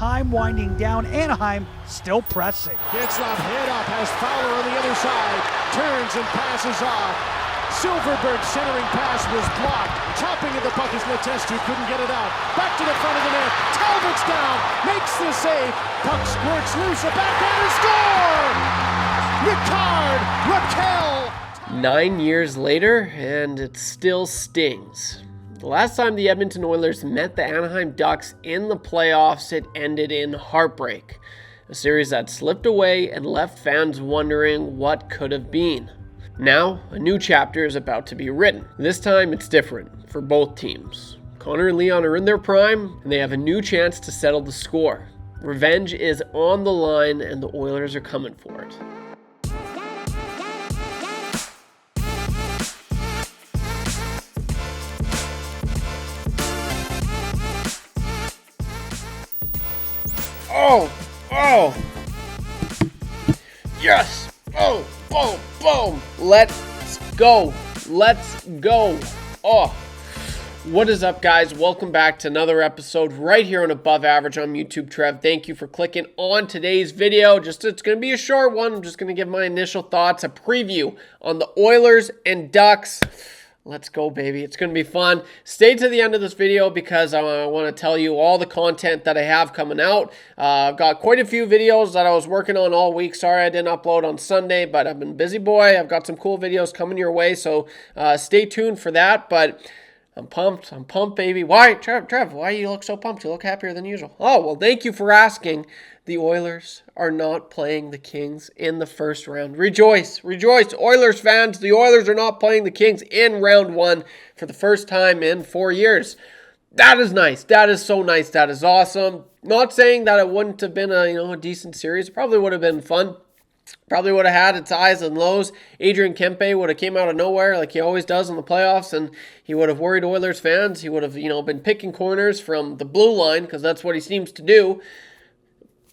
time winding down. Anaheim still pressing. Getzlaf head up, has Fowler on the other side, turns and passes off. Silverberg's centering pass was blocked. Chopping at the puck is Letestu, couldn't get it out. Back to the front of the net. Talbot's down, makes the save. Puck squirts loose, a backhander score! Ricard Raquel! 9 years later, and it still stings. The last time the Edmonton Oilers met the Anaheim Ducks in the playoffs, it ended in heartbreak. A series that slipped away and left fans wondering what could have been. Now, a new chapter is about to be written. This time, it's different for both teams. Connor and Leon are in their prime, and they have a new chance to settle the score. Revenge is on the line, and the Oilers are coming for it. Oh! Yes! Oh! Boom! Boom! Let's go! Oh! What is up, guys? Welcome back to another episode right here on Above Average on YouTube. Trev, thank you for clicking on today's video. It's going to be a short one. I'm just going to give my initial thoughts, a preview on the Oilers and Ducks. Let's go, baby. It's going to be fun. Stay to the end of this video because I want to tell you all the content that I have coming out. I've got quite a few videos that I was working on all week. Sorry I didn't upload on Sunday, but I've been busy, boy. I've got some cool videos coming your way, so stay tuned for that. But I'm pumped, baby. Why, Trev, why you look so pumped? You look happier than usual. Oh, well, thank you for asking. The Oilers are not playing the Kings in the first round. Rejoice, Oilers fans. The Oilers are not playing the Kings in round one for the first time in 4 years. That is nice. That is so nice. That is awesome. Not saying that it wouldn't have been a decent series. It probably would have been fun. Probably would have had its highs and lows. Adrian Kempe would have came out of nowhere like he always does in the playoffs, and he would have worried Oilers fans. He would have, been picking corners from the blue line because that's what he seems to do.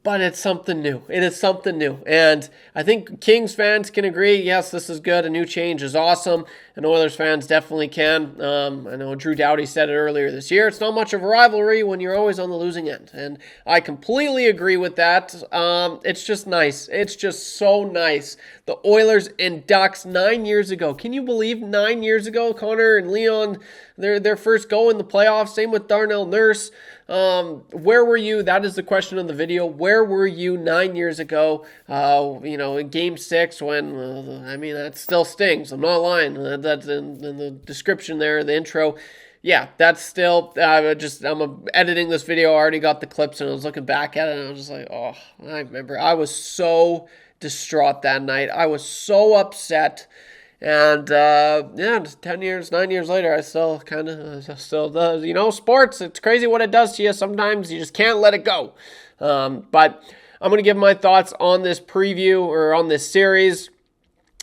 But it's something new. It is something new. And I think Kings fans can agree, yes, this is good. A new change is awesome. And Oilers fans definitely can. I know Drew Doughty said it earlier this year. It's not much of a rivalry when you're always on the losing end. And I completely agree with that. It's just nice. It's just so nice. The Oilers and Ducks 9 years ago. Can you believe 9 years ago, Connor and Leon, their first go in the playoffs? Same with Darnell Nurse. Where were you? That is the question of the video. Where were you 9 years ago? In Game 6 when, that still stings. I'm not lying. That's in the description there, the intro. Yeah, that's still, I'm editing this video. I already got the clips and I was looking back at it and I was just like, oh, I remember. I was so distraught that night. I was so upset. And, 9 years later, I still kind of, sports, it's crazy what it does to you. Sometimes you just can't let it go. But I'm going to give my thoughts on this preview or on this series,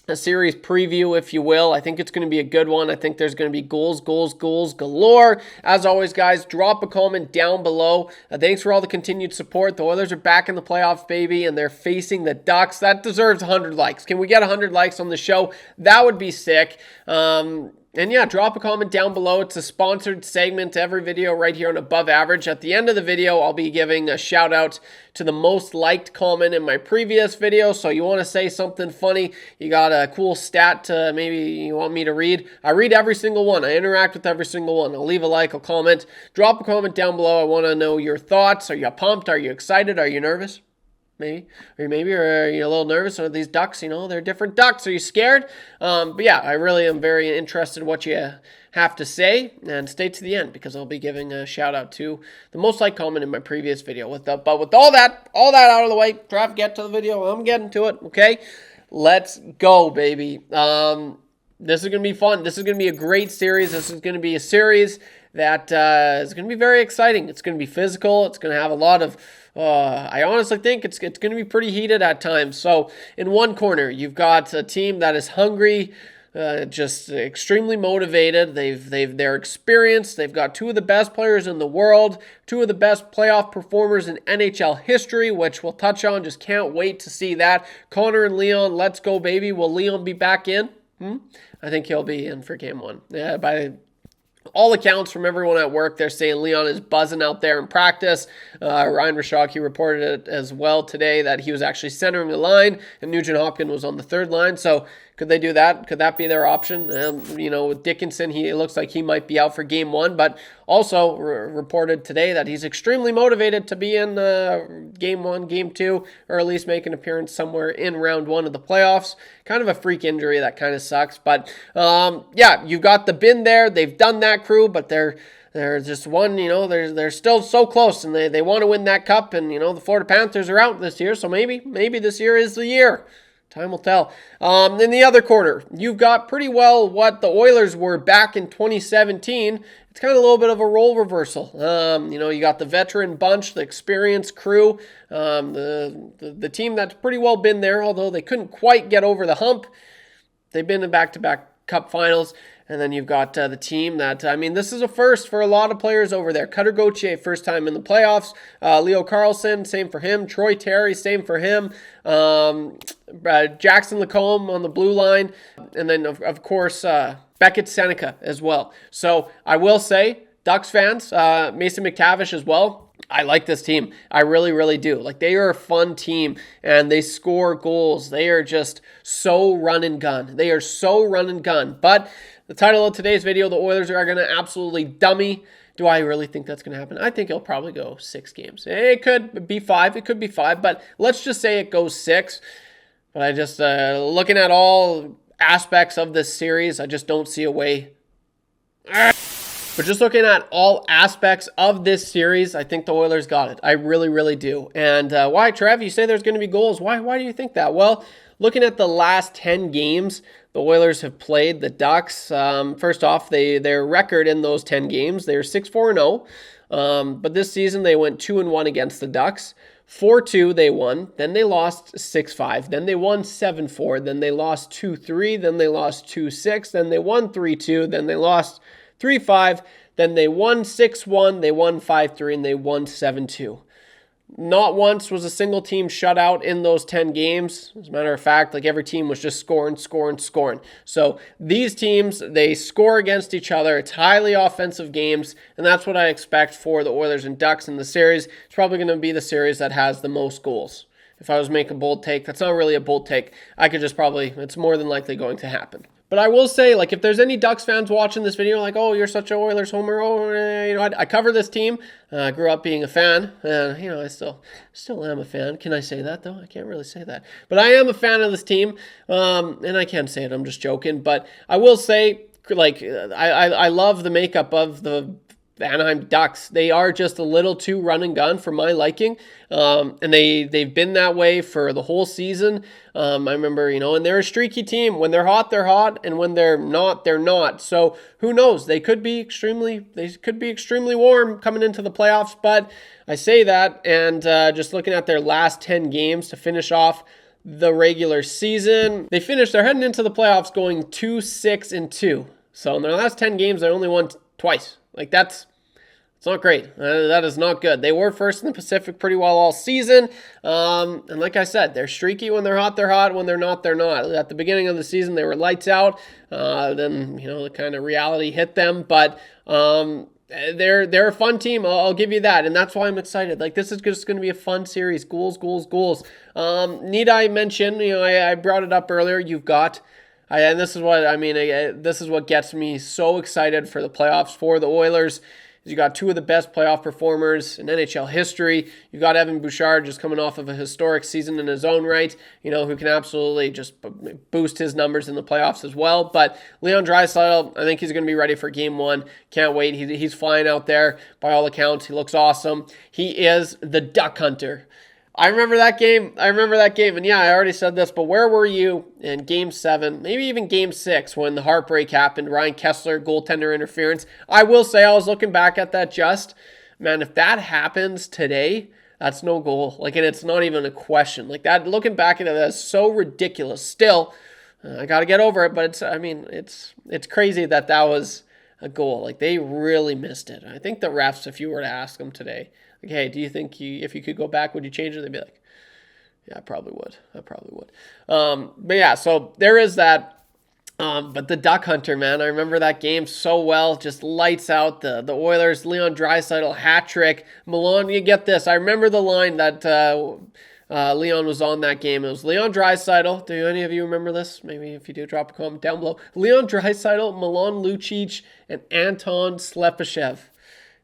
a series preview, if you will. I think it's going to be a good one. I think there's going to be goals galore. As always, guys, drop a comment down below. Thanks for all the continued support. The Oilers are back in the playoffs, baby, and they're facing the Ducks. That deserves 100 likes. Can we get 100 likes on the show? That would be sick. And yeah, drop a comment down below. It's a sponsored segment to every video right here on Above Average. At the end of the video, I'll be giving a shout out to the most liked comment in my previous video. So you want to say something funny, you got a cool stat to maybe you want me to read. I read every single one. I interact with every single one. I'll leave a like, a comment. Drop a comment down below. I want to know your thoughts. Are you pumped? Are you excited? Are you nervous? Maybe are you a little nervous? Are these Ducks, they're different Ducks. Are you scared? But yeah, I really am very interested in what you have to say, and stay to the end because I'll be giving a shout out to the most liked comment in my previous video. But with all that out of the way, Trev, get to the video. I'm getting to it. Okay, let's go, baby. This is gonna be fun. This is gonna be a great series. This is gonna be a series that is gonna be very exciting. It's gonna be physical. It's gonna have a lot of. I honestly think it's going to be pretty heated at times. So in one corner, you've got a team that is hungry, just extremely motivated. They're experienced. They've got two of the best players in the world, two of the best playoff performers in NHL history, which we'll touch on. Just can't wait to see that. Connor and Leon, let's go, baby. Will Leon be back in? I think he'll be in for game one. Yeah, All accounts from everyone at work, they're saying Leon is buzzing out there in practice. Ryan Rishaug, he reported it as well today that he was actually centering the line and Nugent Hopkins was on the third line. So could they do that? Could that be their option? With Dickinson, it looks like he might be out for game one, but also reported today that he's extremely motivated to be in game one, game two, or at least make an appearance somewhere in round one of the playoffs. Kind of a freak injury that kind of sucks, but you've got the bin there. They've done that, crew, but they're just one, they're still so close, and they want to win that cup, and the Florida Panthers are out this year, so maybe this year is the year. Time will tell. In the other quarter, you've got pretty well what the Oilers were back in 2017. It's kind of a little bit of a role reversal. You got the veteran bunch, the experienced crew, the team that's pretty well been there, although they couldn't quite get over the hump. They've been in back-to-back cup finals. And then you've got the team that, this is a first for a lot of players over there. Cutter Gauthier, first time in the playoffs. Leo Carlson, same for him. Troy Terry, same for him. Jackson Lacombe on the blue line. And then, of course, Beckett Seneca as well. So I will say, Ducks fans, Mason McTavish as well, I like this team. I really, really do. Like, they are a fun team, and they score goals. They are just so run and gun. They are so run and gun. But the title of today's video, the Oilers are going to absolutely dummy. Do I really think that's going to happen? I think it'll probably go 6 games. It could be 5. It could be 5, but let's just say it goes 6. But I just, looking at all aspects of this series, I just don't see a way. But just looking at all aspects of this series, I think the Oilers got it. I really, really do. And why, Trev? You say there's going to be goals. Why do you think that? Well, looking at the last 10 games the Oilers have played the Ducks, first off, their record in those 10 games, they're 6-4-0. But this season, they went 2-1 against the Ducks. 4-2 they won, then they lost 6-5, then they won 7-4, then they lost 2-3, then they lost 2-6, then they won 3-2, then they lost 3-5, then they won 6-1, they won 5-3, and they won 7-2. Not once was a single team shut out in those 10 games. As a matter of fact, every team was just scoring. So these teams, they score against each other. It's highly offensive games, and that's what I expect for the Oilers and Ducks in the series. It's probably going to be the series that has the most goals. If I was making a bold take, that's not really a bold take. It's more than likely going to happen. But I will say, if there's any Ducks fans watching this video, oh, you're such a Oilers homer, I cover this team. I grew up being a fan, and, I still am a fan. Can I say that, though? I can't really say that. But I am a fan of this team, and I can't say it. I'm just joking. But I will say, I love the makeup of the Anaheim Ducks. They are just a little too run and gun for my liking, and they've been that way for the whole season. I remember, and they're a streaky team. When they're hot, and when they're not, they're not. So who knows? They could be extremely warm coming into the playoffs. But I say that, and just looking at their last 10 games to finish off the regular season, they're heading into the playoffs going 2-6-2. So in their last 10 games, they only won twice. It's not great. That is not good. They were first in the Pacific pretty well all season. And like I said, they're streaky when they're hot, when they're not, they're not. At the beginning of the season, they were lights out. Then, the kind of reality hit them. But they're a fun team. I'll give you that. And that's why I'm excited. This is just going to be a fun series. Goals. Need I mention, I brought it up earlier. You've got... and this is what gets me so excited for the playoffs for the Oilers. You got two of the best playoff performers in NHL history. You've got Evan Bouchard just coming off of a historic season in his own right, who can absolutely just boost his numbers in the playoffs as well. But Leon Draisaitl, I think he's going to be ready for game one. Can't wait. He's flying out there. By all accounts, he looks awesome. He is the Duck Hunter. I remember that game. And yeah, I already said this, but where were you in Game 7, maybe even Game 6, when the heartbreak happened, Ryan Kessler, goaltender interference? I will say, I was looking back at that man, if that happens today, that's no goal. And it's not even a question. That, looking back at it, that's so ridiculous. Still, I got to get over it, but it's crazy that was a goal. They really missed it. I think the refs, if you were to ask them today, hey, do you think if you could go back, would you change it? They'd be like, yeah, I probably would. But yeah, so there is that. But the Duck Hunter, man, I remember that game so well. Just lights out. The Oilers, Leon Draisaitl, hat trick. Milan, you get this. I remember the line that Leon was on that game. It was Leon Draisaitl. Do any of you remember this? Maybe if you do, drop a comment down below. Leon Draisaitl, Milan Lucic, and Anton Slepyshev.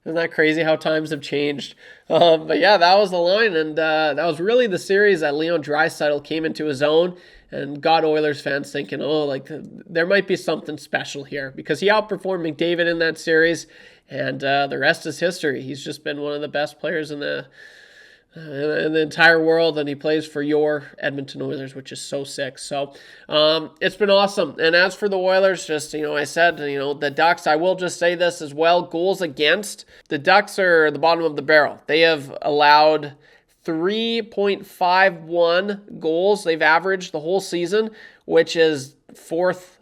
Isn't that crazy how times have changed? But yeah, that was the line, and that was really the series that Leon Draisaitl came into his own and got Oilers fans thinking, oh, like there might be something special here, because he outperformed McDavid in that series, and the rest is history. He's just been one of the best players in the entire world, and he plays for your Edmonton Oilers, which is so sick. So it's been awesome. And as for the Oilers, just, I said, the Ducks, I will just say this as well, goals against. The Ducks are the bottom of the barrel. They have allowed 3.51 goals they've averaged the whole season, which is fourth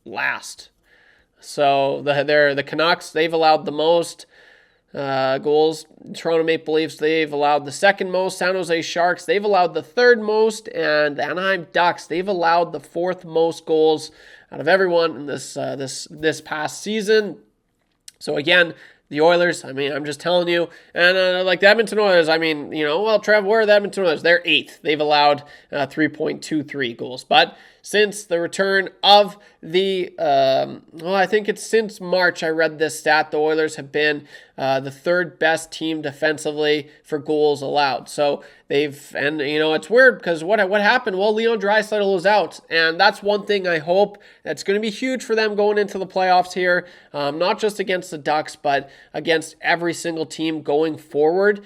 last. So the Canucks, they've allowed the most goals. Toronto Maple Leafs, they've allowed the second most. San Jose Sharks, they've allowed the third most. And the Anaheim Ducks, they've allowed the fourth most goals out of everyone in this past season. So again, the Oilers, I'm just telling you. And like the Edmonton Oilers, Trev, where are the Edmonton Oilers? They're 8th. They've allowed 3.23 goals. But since the return of I think it's since March, I read this stat, the Oilers have been the third best team defensively for goals allowed. So it's weird because what happened? Well, Leon Draisaitl was out, and that's one thing I hope that's going to be huge for them going into the playoffs here, not just against the Ducks, but against every single team going forward.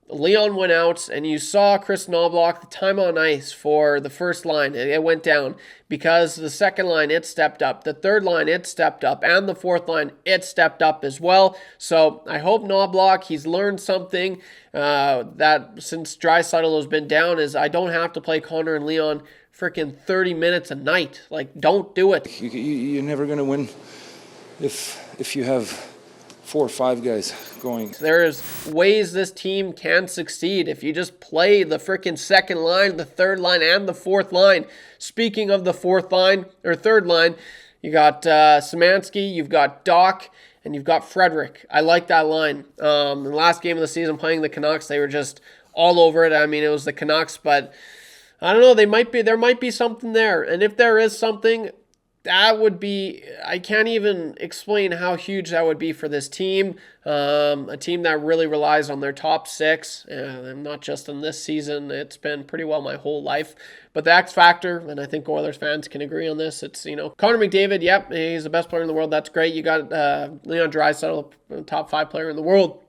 Leon went out, and you saw Chris Knobloch, the time on ice for the first line, it went down because the second line, it stepped up. The third line, it stepped up. And the fourth line, it stepped up as well. So I hope Knobloch, he's learned something that since Draisaitl has been down, is I don't have to play Connor and Leon freaking 30 minutes a night. Like, don't do it. You're never going to win if you have 4 or 5 guys going. There's ways this team can succeed if you just play the freaking second line, the third line, and the fourth line. Speaking of the fourth line, or third line, you got Szymanski, you've got Doc, and you've got Frederick. I like that line. In the last game of the season playing the Canucks, they were just all over it. It was the Canucks, but I don't know, there might be something there. And if there is something, that would be, I can't even explain how huge that would be for this team. A team that really relies on their top 6, and not just in this season. It's been pretty well my whole life. But the X factor, and I think Oilers fans can agree on this, it's, Connor McDavid, yep, he's the best player in the world. That's great. You got Leon Draisaitl, top 5 player in the world.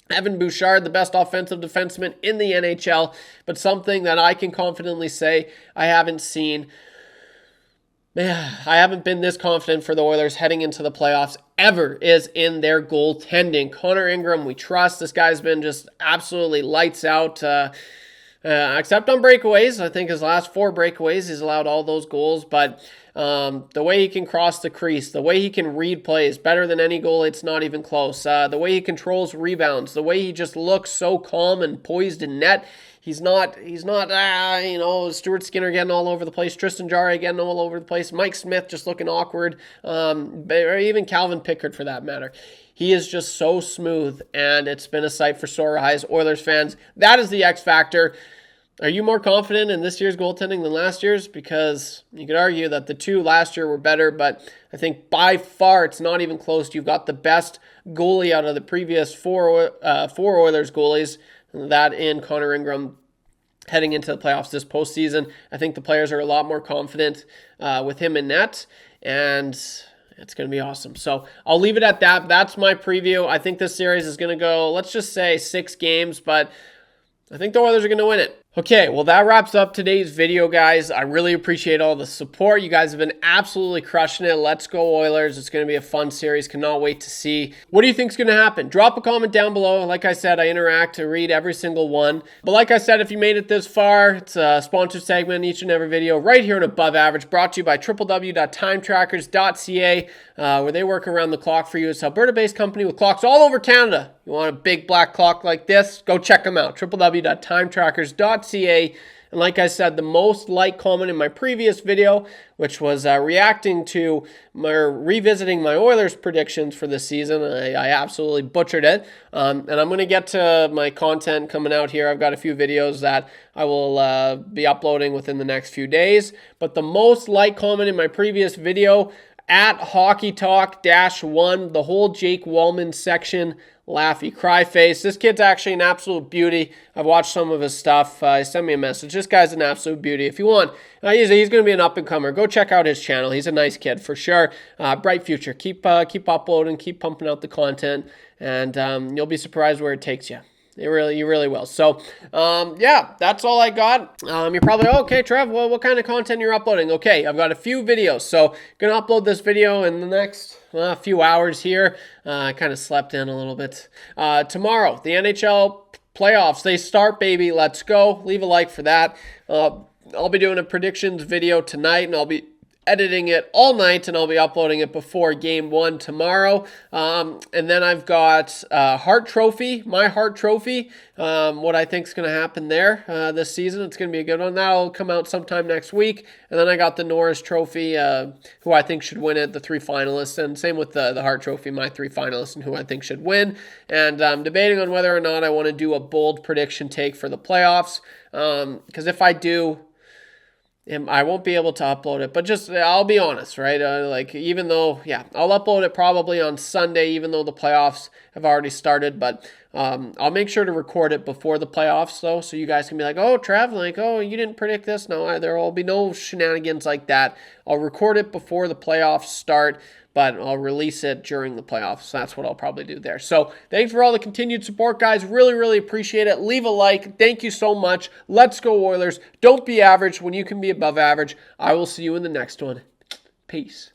Evan Bouchard, the best offensive defenseman in the NHL. But something that I can confidently say I haven't seen. I haven't been this confident for the Oilers heading into the playoffs ever is in their goaltending. Connor Ingram, we trust. This guy's been just absolutely lights out, except on breakaways. I think his last 4 breakaways, he's allowed all those goals. But the way he can cross the crease, the way he can read plays, better than any goal, it's not even close. The way he controls rebounds, the way he just looks so calm and poised in net. He's not, Stuart Skinner getting all over the place, Tristan Jarry getting all over the place, Mike Smith just looking awkward, or even Calvin Pickard for that matter. He is just so smooth, and it's been a sight for sore eyes. Oilers fans, that is the X factor. Are you more confident in this year's goaltending than last year's? Because you could argue that the 2 last year were better, but I think by far it's not even close. You've got the best goalie out of the previous 4 Oilers goalies, that in Connor Ingram heading into the playoffs this postseason. I think the players are a lot more confident with him in net, and it's going to be awesome. So I'll leave it at that. That's my preview. I think this series is going to go, let's just say 6 games, but I think the Oilers are going to win it. Okay, well, that wraps up today's video, guys. I really appreciate all the support. You guys have been absolutely crushing it. Let's go Oilers. It's going to be a fun series. Cannot wait to see. What do you think is going to happen? Drop a comment down below. Like I said, I interact to read every single one. But like I said, if you made it this far, it's a sponsored segment in each and every video right here on Above Average, brought to you by www.timetrackers.ca, where they work around the clock for you. It's an Alberta-based company with clocks all over Canada. You want a big black clock like this? Go check them out, www.timetrackers.ca. goaltending.ca. And like I said, the most liked comment in my previous video, which was reacting to revisiting my Oilers predictions for this season. I absolutely butchered it. And I'm going to get to my content coming out here. I've got a few videos that I will be uploading within the next few days. But the most liked comment in my previous video, at Hockey Talk -1, the whole Jake Wallman section, laughy cry face. This kid's actually an absolute beauty. I've watched some of his stuff. He sent me a message. This guy's an absolute beauty. If you want, he's going to be an up-and-comer. Go check out his channel. He's a nice kid for sure. Bright future. Keep uploading, keep pumping out the content, and you'll be surprised where it takes you. You really will. So, yeah, that's all I got. You're probably, okay, Trev, well, what kind of content you're uploading? Okay, I've got a few videos. So, going to upload this video in the next few hours here. I kind of slept in a little bit. Tomorrow, the NHL playoffs, they start, baby. Let's go. Leave a like for that. I'll be doing a predictions video tonight, and I'll be editing it all night, and I'll be uploading it before Game 1 tomorrow. And then I've got Hart Trophy, my Hart Trophy, what I think is going to happen there this season. It's going to be a good one. That'll come out sometime next week. And then I got the Norris Trophy, who I think should win it, the 3 finalists. And same with the Hart Trophy, my 3 finalists, and who I think should win. And I'm debating on whether or not I want to do a bold prediction take for the playoffs. Because if I do, I won't be able to upload it, but just, I'll be honest, right? Even though, I'll upload it probably on Sunday, even though the playoffs have already started, but I'll make sure to record it before the playoffs, though, so you guys can be like, oh, Trev, you didn't predict this. No, there will be no shenanigans like that. I'll record it before the playoffs start, but I'll release it during the playoffs. That's what I'll probably do there. So thanks for all the continued support, guys. Really appreciate it. Leave a like. Thank you so much. Let's go, Oilers. Don't be average when you can be above average. I will see you in the next one. Peace.